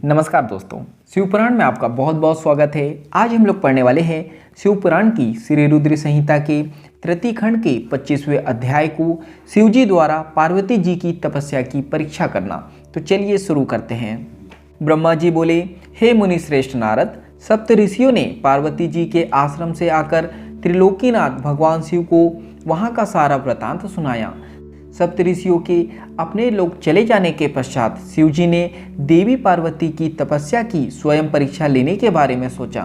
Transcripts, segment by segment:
नमस्कार दोस्तों, शिवपुराण में आपका बहुत बहुत स्वागत है। आज हम लोग पढ़ने वाले हैं शिवपुराण की श्री रुद्र संहिता के तृतीय खंड के 25वें अध्याय को, शिवजी द्वारा पार्वती जी की तपस्या की परीक्षा करना। तो चलिए शुरू करते हैं। ब्रह्मा जी बोले, हे मुनि श्रेष्ठ नारद, सप्त ऋषियों ने पार्वती जी के आश्रम से आकर त्रिलोकीनाथ भगवान शिव को वहाँ का सारा वृतांत सुनाया। सप्तऋषियों के अपने लोग चले जाने के पश्चात शिवजी ने देवी पार्वती की तपस्या की स्वयं परीक्षा लेने के बारे में सोचा।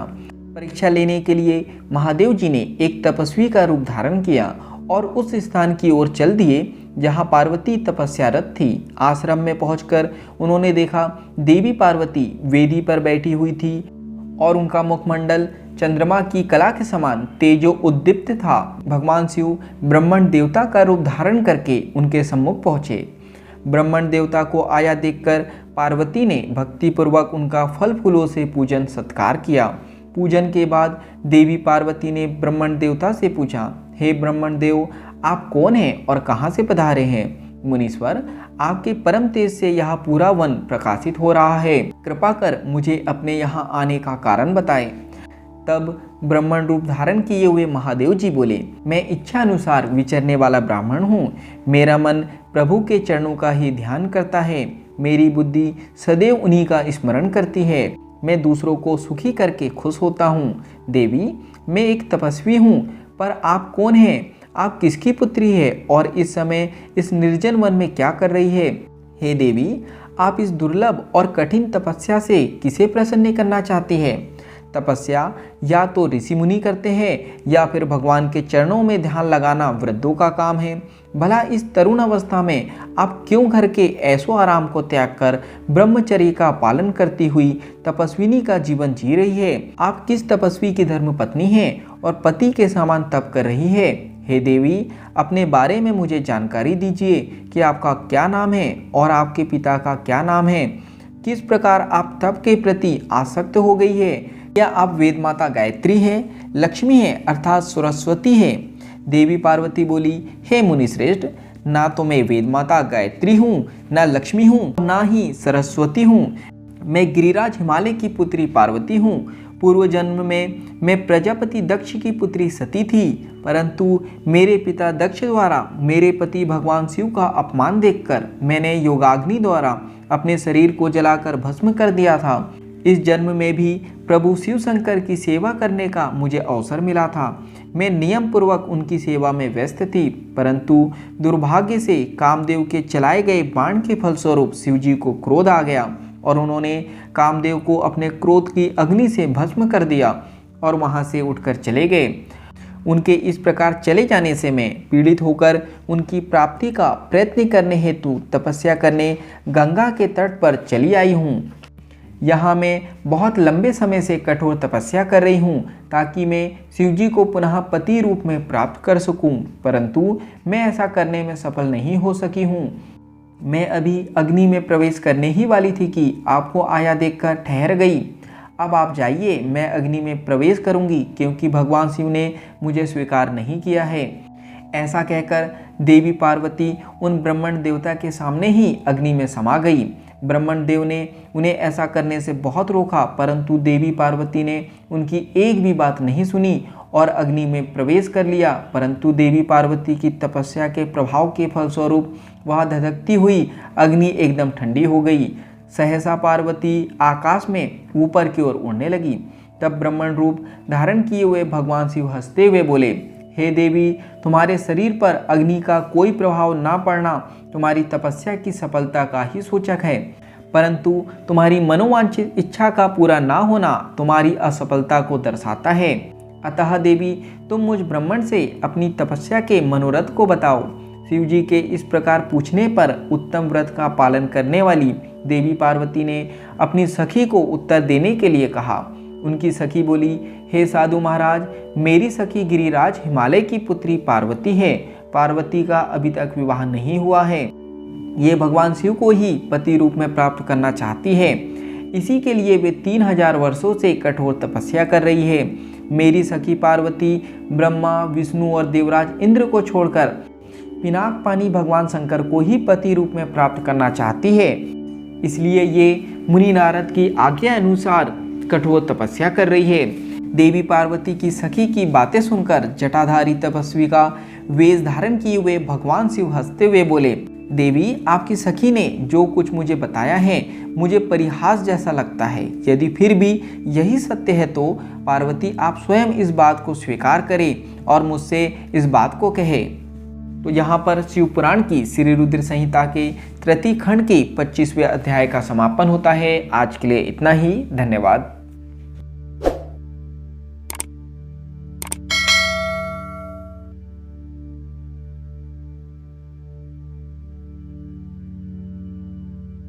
परीक्षा लेने के लिए महादेव जी ने एक तपस्वी का रूप धारण किया और उस स्थान की ओर चल दिए जहां पार्वती तपस्यारत थी। आश्रम में पहुंचकर उन्होंने देखा देवी पार्वती वेदी पर बैठी हुई थी और उनका मुखमंडल चंद्रमा की कला के समान तेजो उद्दीप्त था। भगवान शिव ब्रह्मण देवता का रूप धारण करके उनके सम्मुख पहुँचे। ब्रह्मण देवता को आया देखकर पार्वती ने भक्तिपूर्वक उनका फल फूलों से पूजन सत्कार किया। पूजन के बाद देवी पार्वती ने ब्रह्मण देवता से पूछा, हे ब्रह्मण देव, आप कौन हैं और कहाँ से पधारे हैं? मुनीश्वर, आपके परम तेज से यह पूरा वन प्रकाशित हो रहा है। कृपा कर मुझे अपने यहाँ आने का कारण बताएं। तब ब्राह्मण रूप धारण किए हुए महादेव जी बोले, मैं इच्छा अनुसार विचरने वाला ब्राह्मण हूँ। मेरा मन प्रभु के चरणों का ही ध्यान करता है। मेरी बुद्धि सदैव उन्हीं का स्मरण करती है। मैं दूसरों को सुखी करके खुश होता हूँ। देवी, मैं एक तपस्वी हूँ, पर आप कौन हैं? आप किसकी पुत्री है और इस समय इस निर्जन वन में क्या कर रही है? हे देवी, आप इस दुर्लभ और कठिन तपस्या से किसे प्रसन्न करना चाहती है? तपस्या या तो ऋषि मुनि करते हैं या फिर भगवान के चरणों में ध्यान लगाना वृद्धों का काम है। भला इस तरुण अवस्था में आप क्यों घर के ऐशो आराम को त्याग कर ब्रह्मचर्य का पालन करती हुई तपस्विनी का जीवन जी रही है? आप किस तपस्वी की धर्म पत्नी हैं और पति के समान तप कर रही है? हे देवी, अपने बारे में मुझे जानकारी दीजिए कि आपका क्या नाम है और आपके पिता का क्या नाम है। किस प्रकार आप तप के प्रति आसक्त हो गई है? क्या आप वेद माता गायत्री हैं, लक्ष्मी हैं अर्थात सरस्वती हैं? देवी पार्वती बोली, हे मुनि श्रेष्ठ, ना तो मैं वेद माता गायत्री हूँ, ना लक्ष्मी हूँ, ना ही सरस्वती हूँ। मैं गिरिराज हिमालय की पुत्री पार्वती हूँ। पूर्व जन्म में मैं प्रजापति दक्ष की पुत्री सती थी, परंतु मेरे पिता दक्ष द्वारा मेरे पति भगवान शिव का अपमान देखकर मैंने योगाग्नि द्वारा अपने शरीर को जलाकर भस्म कर दिया था। इस जन्म में भी प्रभु शिव शंकर की सेवा करने का मुझे अवसर मिला था। मैं नियम पूर्वक उनकी सेवा में व्यस्त थी, परंतु दुर्भाग्य से कामदेव के चलाए गए बाण के फलस्वरूप शिवजी को क्रोध आ गया और उन्होंने कामदेव को अपने क्रोध की अग्नि से भस्म कर दिया और वहां से उठकर चले गए। उनके इस प्रकार चले जाने से मैं पीड़ित होकर उनकी प्राप्ति का प्रयत्न करने हेतु तपस्या करने गंगा के तट पर चली आई हूँ। यहाँ मैं बहुत लंबे समय से कठोर तपस्या कर रही हूँ ताकि मैं शिवजी को पुनः पति रूप में प्राप्त कर सकूँ, परंतु मैं ऐसा करने में सफल नहीं हो सकी हूँ। मैं अभी अग्नि में प्रवेश करने ही वाली थी कि आपको आया देखकर ठहर गई। अब आप जाइए, मैं अग्नि में प्रवेश करूँगी क्योंकि भगवान शिव ने मुझे स्वीकार नहीं किया है। ऐसा कहकर देवी पार्वती उन ब्रह्मण देवता के सामने ही अग्नि में समा गई। ब्रह्मण देव ने उन्हें ऐसा करने से बहुत रोका, परंतु देवी पार्वती ने उनकी एक भी बात नहीं सुनी और अग्नि में प्रवेश कर लिया। परंतु देवी पार्वती की तपस्या के प्रभाव के फलस्वरूप वह धधकती हुई अग्नि एकदम ठंडी हो गई। सहसा पार्वती आकाश में ऊपर की ओर उड़ने लगी। तब ब्रह्मण रूप धारण किए हुए भगवान शिव हंसते हुए बोले, हे देवी, तुम्हारे शरीर पर अग्नि का कोई प्रभाव ना पड़ना तुम्हारी तपस्या की सफलता का ही सूचक है, परंतु तुम्हारी मनोवांछित इच्छा का पूरा ना होना तुम्हारी असफलता को दर्शाता है। अतः देवी, तुम मुझ ब्राह्मण से अपनी तपस्या के मनोरथ को बताओ। शिवजी के इस प्रकार पूछने पर उत्तम व्रत का पालन करने वाली देवी पार्वती ने अपनी सखी को उत्तर देने के लिए कहा। उनकी सखी बोली, हे साधु महाराज, मेरी सखी गिरिराज हिमालय की पुत्री पार्वती है। पार्वती का अभी तक विवाह नहीं हुआ है। ये भगवान शिव को ही पति रूप में प्राप्त करना चाहती है। इसी के लिए वे 3000 वर्षों से कठोर तपस्या कर रही है। मेरी सखी पार्वती ब्रह्मा, विष्णु और देवराज इंद्र को छोड़कर पिनाक पानी भगवान शंकर को ही पति रूप में प्राप्त करना चाहती है। इसलिए ये मुनि नारद की आज्ञा अनुसार कठोर तपस्या कर रही है। देवी पार्वती की सखी की बातें सुनकर जटाधारी तपस्वी का वेश धारण किए हुए भगवान शिव हंसते हुए बोले, देवी, आपकी सखी ने जो कुछ मुझे बताया है मुझे परिहास जैसा लगता है। यदि फिर भी यही सत्य है तो पार्वती आप स्वयं इस बात को स्वीकार करें और मुझसे इस बात को कहे। तो यहाँ पर शिव पुराण की श्री रुद्र संहिता के तृतीय खंड के 25वें अध्याय का समापन होता है। आज के लिए इतना ही। धन्यवाद।